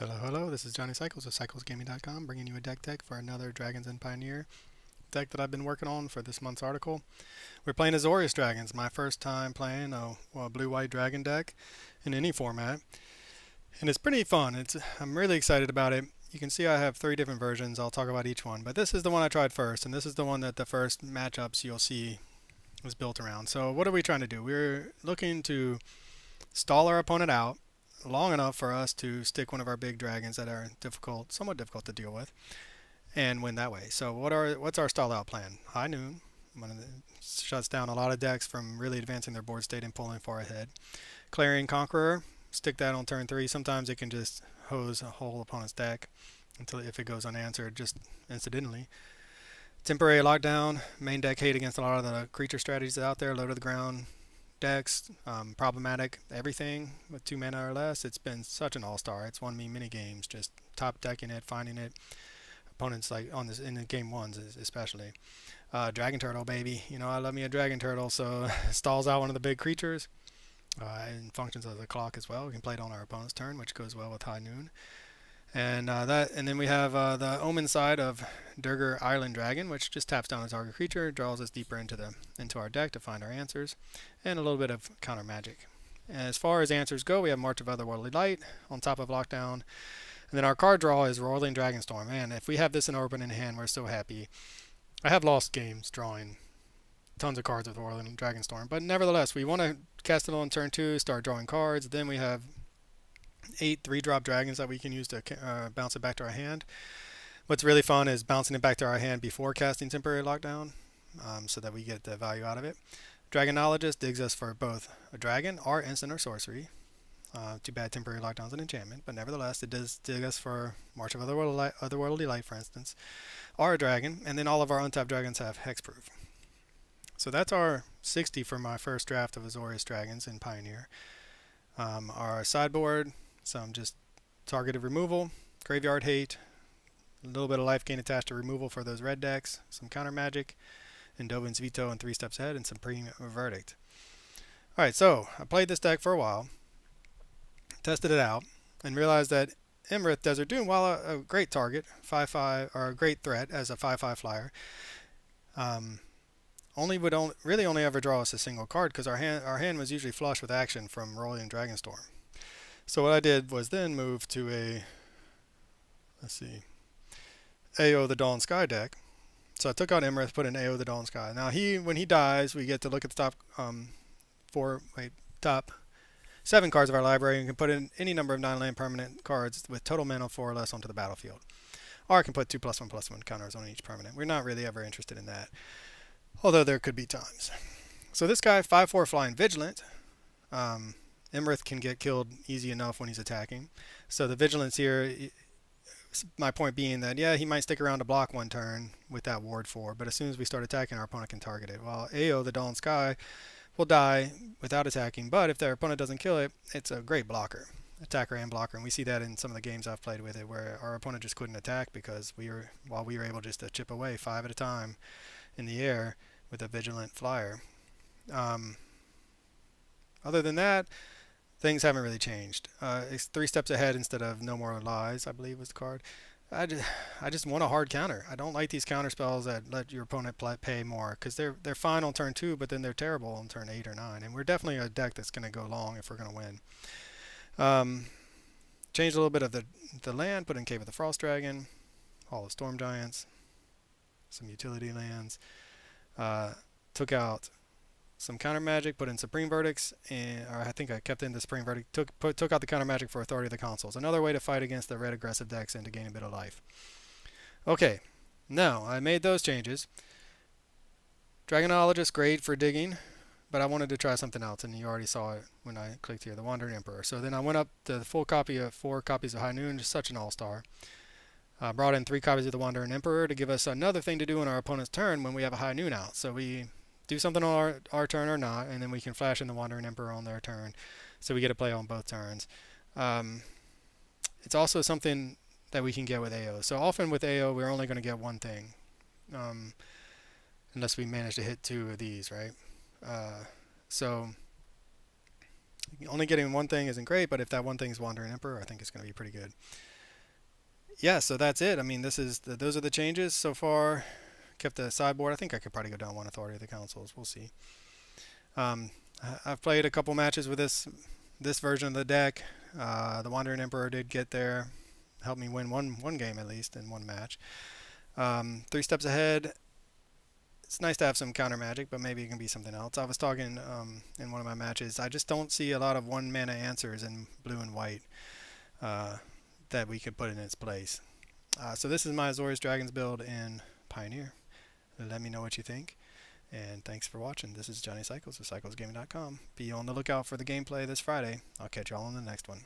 Hello, hello, this is Johnny Cycles of CyclesGaming.com bringing you a deck tech for another Dragons and Pioneer deck that I've been working on for this month's article. We're playing Azorius Dragons, my first time playing a blue-white dragon deck in any format, and it's pretty fun. I'm really excited about it. You can see I have 3 different versions. I'll talk about each one, but this is the one I tried first, and this is the one that the first matchups you'll see was built around. So what are we trying to do? We're looking to stall our opponent out long enough for us to stick one of our big dragons that are somewhat difficult to deal with, and win that way. So what's our stall out plan? High Noon. Shuts down a lot of decks from really advancing their board state and pulling far ahead. Clarion Conqueror. Stick that on turn 3. Sometimes it can just hose a whole opponent's deck until if it goes unanswered just incidentally. Temporary Lockdown. Main deck hate against a lot of the creature strategies out there. Low to the ground decks, problematic everything with 2 mana or less. It's been such an all-star. It's won me many games, just top decking it, finding it. Opponents like on this in the game ones especially. Dragon Turtle, baby. You know I love me a Dragon Turtle, so stalls out one of the big creatures and functions as a clock as well. We can play it on our opponent's turn, which goes well with High Noon. And then we have the Omen side of Durgar Island Dragon, which just taps down a target creature, draws us deeper into our deck to find our answers, and a little bit of counter magic. As far as answers go, we have March of Otherworldly Light on top of Lockdown, and then our card draw is Roiling Dragonstorm. Man, if we have this in open in hand, we're so happy. I have lost games drawing tons of cards with Roiling Dragonstorm, but nevertheless, we want to cast it on turn 2, start drawing cards. Then we have 8 3-drop dragons that we can use to bounce it back to our hand. What's really fun is bouncing it back to our hand before casting Temporary Lockdown, so that we get the value out of it. Dragonologist digs us for both a dragon or instant or sorcery. Too bad Temporary Lockdown's an enchantment, but nevertheless it does dig us for March of Otherworldly Light, for instance, or a dragon, and then all of our untapped dragons have hexproof. So that's our 60 for my first draft of Azorius Dragons in Pioneer. Our sideboard, some just targeted removal, graveyard hate, a little bit of life gain attached to removal for those red decks, some counter magic, and Dovin's Veto and 3 Steps Ahead, and Supreme Verdict. Alright, so I played this deck for a while, tested it out, and realized that Emerith Desert Doom, while a great target, 5/5, or a great threat as a 5/5 flyer, really only ever draw us a single card because our hand was usually flush with action from Roiling Dragonstorm. So what I did was then move to AO the Dawn Sky deck. So I took out Emerith, put in AO the Dawn Sky. Now when he dies, we get to look at the top 7 cards of our library and can put in any number of 9-land permanent cards with total mana 4 or less onto the battlefield. Or I can put 2+1/+1 counters on each permanent. We're not really ever interested in that, although there could be times. So this guy, 5/4 flying Vigilant. Emerith can get killed easy enough when he's attacking. So the Vigilance here, my point being that, yeah, he might stick around to block one turn with that Ward 4, but as soon as we start attacking, our opponent can target it. While AO, the Dawn Sky, will die without attacking, but if their opponent doesn't kill it, it's a great blocker. Attacker and blocker, and we see that in some of the games I've played with it, where our opponent just couldn't attack because we were able just to chip away 5 at a time in the air with a Vigilant flyer. Other than that, things haven't really changed. It's 3 Steps Ahead instead of No More Lies, I believe was the card. I just want a hard counter. I don't like these counter spells that let your opponent pay more, because they're fine on turn 2, but then they're terrible on turn 8 or 9. And we're definitely a deck that's going to go long if we're going to win. Changed a little bit of the land, put in Cave of the Frost Dragon, Hall of Storm Giants, some utility lands. Took out some counter magic, put in Supreme Verdicts, or I think I kept in the Supreme Verdict. Took out the counter magic for Authority of the Consuls. Another way to fight against the red aggressive decks and to gain a bit of life. Okay, now I made those changes. Dragonologist, great for digging, but I wanted to try something else, and you already saw it when I clicked here, the Wandering Emperor. So then I went up to the full copy of 4 copies of High Noon, just such an all-star. Brought in 3 copies of the Wandering Emperor to give us another thing to do on our opponent's turn when we have a High Noon out. So we do something on our turn or not, and then we can flash in the Wandering Emperor on their turn, so we get to play on both turns. It's also something that we can get with AO. So often with AO, we're only going to get one thing, unless we manage to hit 2 of these, right? So only getting one thing isn't great, but if that one thing is Wandering Emperor, I think it's going to be pretty good. yeah, so that's it. I mean, those are the changes so far. Kept the sideboard. I think I could probably go down one authority of the councils. We'll see. Um, I've played a couple matches with this version of the deck. The Wandering Emperor did get there, helped me win one game at least in one match. 3 steps ahead. It's nice to have some counter magic, but maybe it can be something else. I was talking in one of my matches. I just don't see a lot of 1 mana answers in blue and white uh, that we could put in its place. So this is my Azorius Dragons build in Pioneer. Let me know what you think. And thanks for watching. This is Johnny Cycles of CyclesGaming.com. Be on the lookout for the gameplay this Friday. I'll catch y'all on the next one.